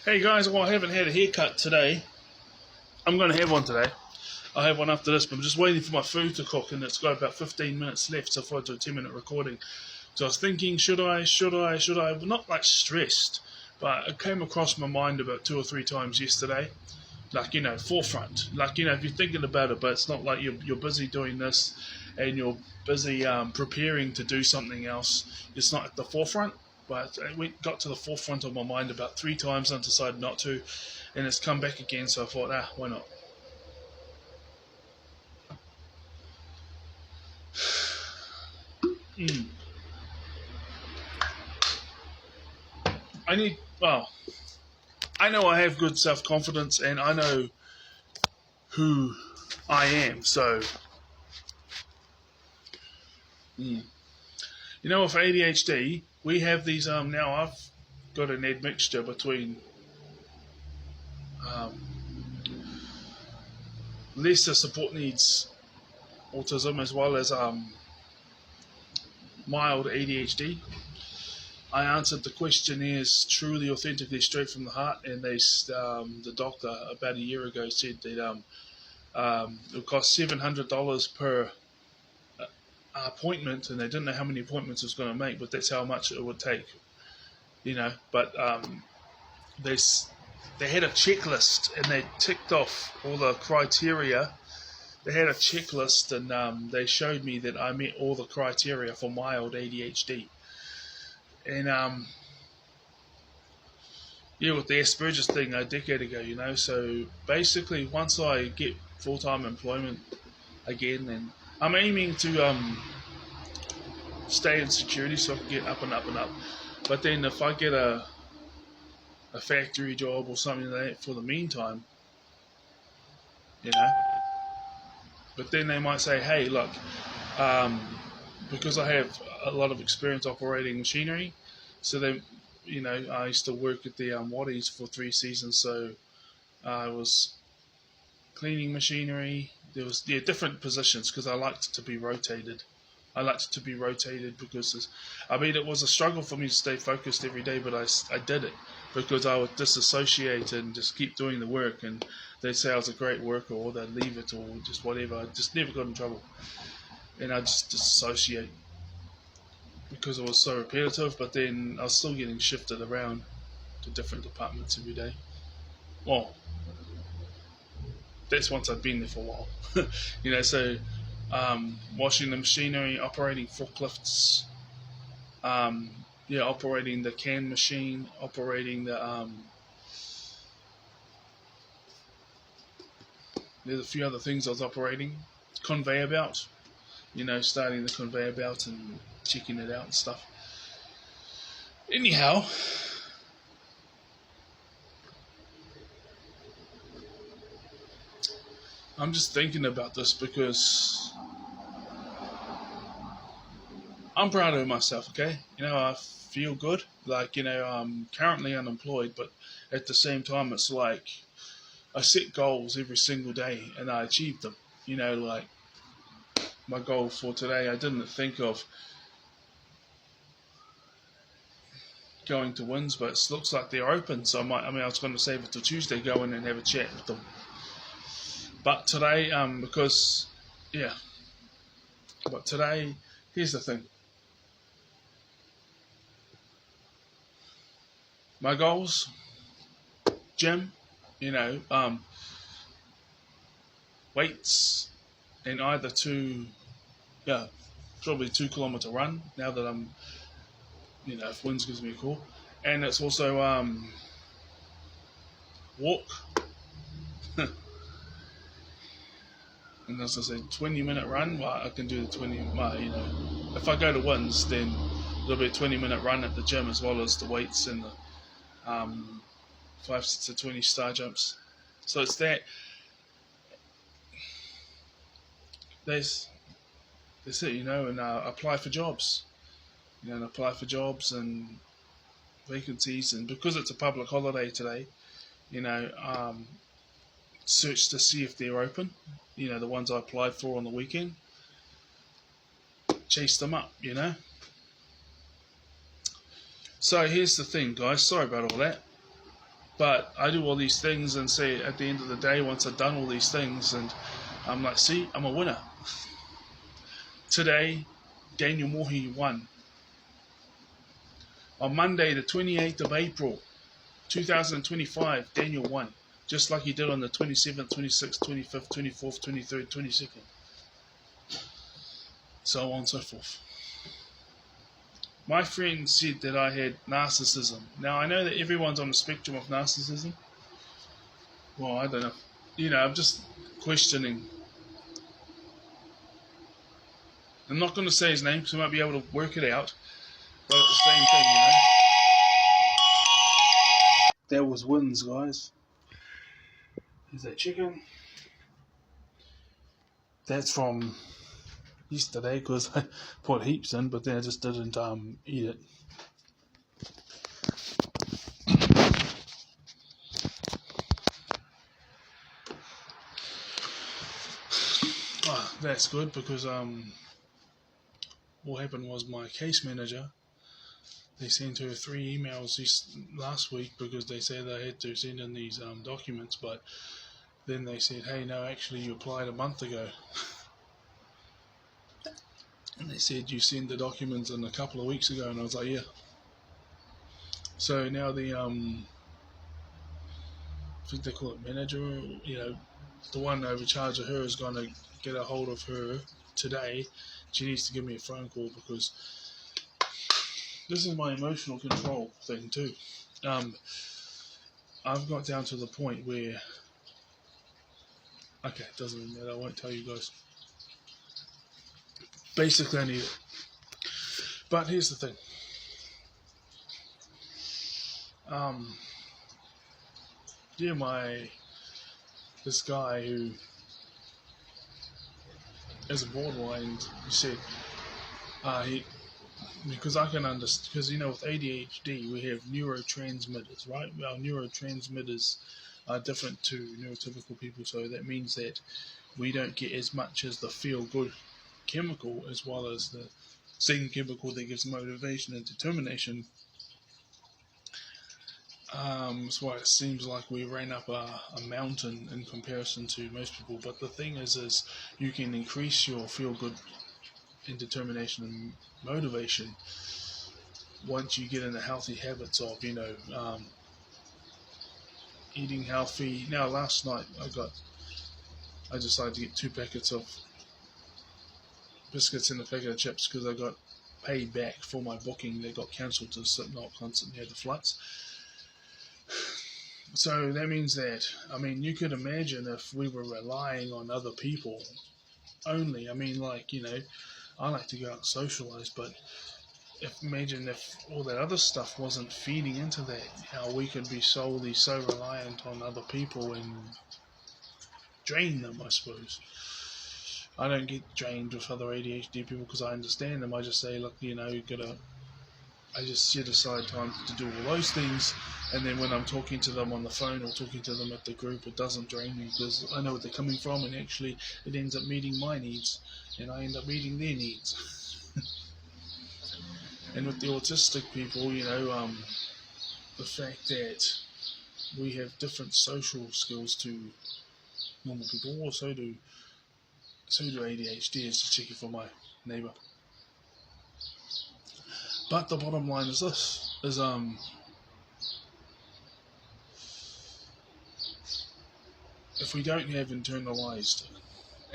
Hey guys, well I haven't had a haircut today. I'm going to have one today. I'll have one after this, but I'm just waiting for my food to cook and it's got about 15 minutes left so far to a 10-minute recording. So I was thinking, should I? Not like stressed, but it came across my mind about 2 or 3 times yesterday. Like, forefront. Like, if you're thinking about it, but it's not like you're busy doing this and you're busy preparing to do something else. It's not at the forefront. But it got to the forefront of my mind about 3 times and I decided not to. And it's come back again, so I thought, why not? I know I have good self-confidence and I know who I am, so, with ADHD, we have these, now I've got an admixture between lesser support needs autism as well as mild ADHD. I answered the questionnaires truly, authentically, straight from the heart, and the doctor about a year ago said that it would cost $700 per appointment, and they didn't know how many appointments it was going to make, but that's how much it would take, But they had a checklist, and they ticked off all the criteria. They had a checklist, and they showed me that I met all the criteria for mild ADHD. And with the Asperger's thing a decade ago, so basically once I get full-time employment again, and I'm aiming to stay in security so I can get up and up and up. But then if I get a factory job or something like that for the meantime, but then they might say, hey, look, because I have a lot of experience operating machinery, so then, I used to work at the Waddies for 3 seasons, so I was cleaning machinery. There was different positions because I liked to be rotated. Because, it was a struggle for me to stay focused every day, but I did it because I would disassociate and just keep doing the work, and they'd say I was a great worker, or they'd leave it, or just whatever. I just never got in trouble, and I just disassociate because it was so repetitive. But then I was still getting shifted around to different departments every day. Well, that's once I'd been there for a while. So washing the machinery, operating forklifts, operating the can machine, operating the there's a few other things I was operating. Conveyor belt, starting the conveyor belt and checking it out and stuff. Anyhow, I'm just thinking about this because I'm proud of myself, okay? I feel good. Like, I'm currently unemployed, but at the same time, it's like I set goals every single day and I achieved them. Like my goal for today, I didn't think of going to Wins, but it looks like they're open. So I was going to save it till Tuesday, go in and have a chat with them. But today, But today, here's the thing. My goals, gym, weights, and either probably 2 kilometer run. Now that I'm, if Wins gives me a call, and it's also walk. And as I said, 20-minute run. Well, I can do the 20. If I go to Wins, then there'll be a 20-minute run at the gym as well as the weights and the 5 sets of 20 star jumps. So it's that. That's it, and apply for jobs. Apply for jobs and vacancies, and because it's a public holiday today, search to see if they're open. The ones I applied for on the weekend. Chase them up, So here's the thing, guys. Sorry about all that. But I do all these things and say at the end of the day, once I've done all these things, and I'm like, see, I'm a winner. Today, Daniel Mohi won. On Monday, the 28th of April, 2025, Daniel won. Just like he did on the 27th, 26th, 25th, 24th, 23rd, 22nd. So on and so forth. My friend said that I had narcissism. Now, I know that everyone's on the spectrum of narcissism. Well, I don't know. I'm just questioning. I'm not going to say his name because I might be able to work it out. But at the same thing, There was wins, guys. Is that chicken? That's from yesterday because I put heaps in, but then I just didn't eat it. That's good because what happened was my case manager, they sent her 3 emails last week because they said they had to send in these documents, but then they said, hey, no, actually you applied a month ago. And they said you sent the documents in a couple of weeks ago, and I was like, yeah. So now the I think they call it manager, the one over charge of her is going to get a hold of her today. She needs to give me a phone call because this is my emotional control thing too. I've got down to the point where, okay, it doesn't matter, I won't tell you guys. Basically, I need it. But here's the thing. This guy who is a borderline, he said, because I can understand, because with ADHD we have neurotransmitters, right? Our neurotransmitters are different to neurotypical people, so that means that we don't get as much as the feel-good chemical as well as the same chemical that gives motivation and determination. That's why it seems like we ran up a mountain in comparison to most people. But the thing is you can increase your feel-good and determination and motivation once you get in the healthy habits of, eating healthy. Now, last night I decided to get 2 packets of biscuits and a packet of chips because I got paid back for my booking that got cancelled to the Slipknot concert near the floods. So that means that, you could imagine if we were relying on other people only. I like to go out and socialise, but imagine if all that other stuff wasn't feeding into that, how we could be solely so reliant on other people and drain them, I suppose. I don't get drained with other ADHD people because I understand them. I just say, look, I just set aside time to do all those things, and then when I'm talking to them on the phone or talking to them at the group, it doesn't drain me because I know where they're coming from, and actually it ends up meeting my needs, and I end up meeting their needs. And with the autistic people, the fact that we have different social skills to normal people, or so do ADHD, is just checking for my neighbour. But the bottom line is this, if we don't have internalized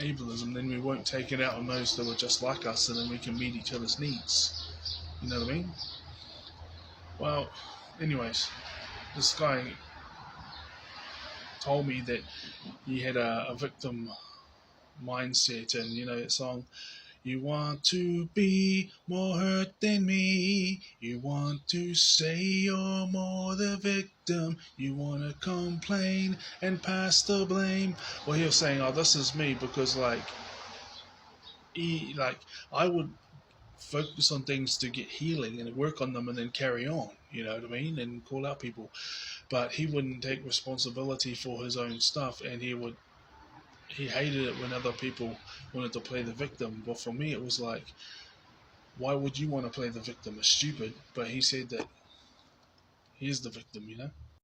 ableism, then we won't take it out on those that are just like us, and then we can meet each other's needs. You know what I mean? Well, anyways, this guy told me that he had a victim mindset, and that song, you want to be more hurt than me, you want to say you're more the victim, you want to complain and pass the blame. Well, he was saying, oh, this is me, because I would focus on things to get healing and work on them and then carry on, you know what I mean, and call out people. But he wouldn't take responsibility for his own stuff, and he hated it when other people wanted to play the victim. But for me, it was like, why would you want to play the victim? It's stupid. But he said that he is the victim,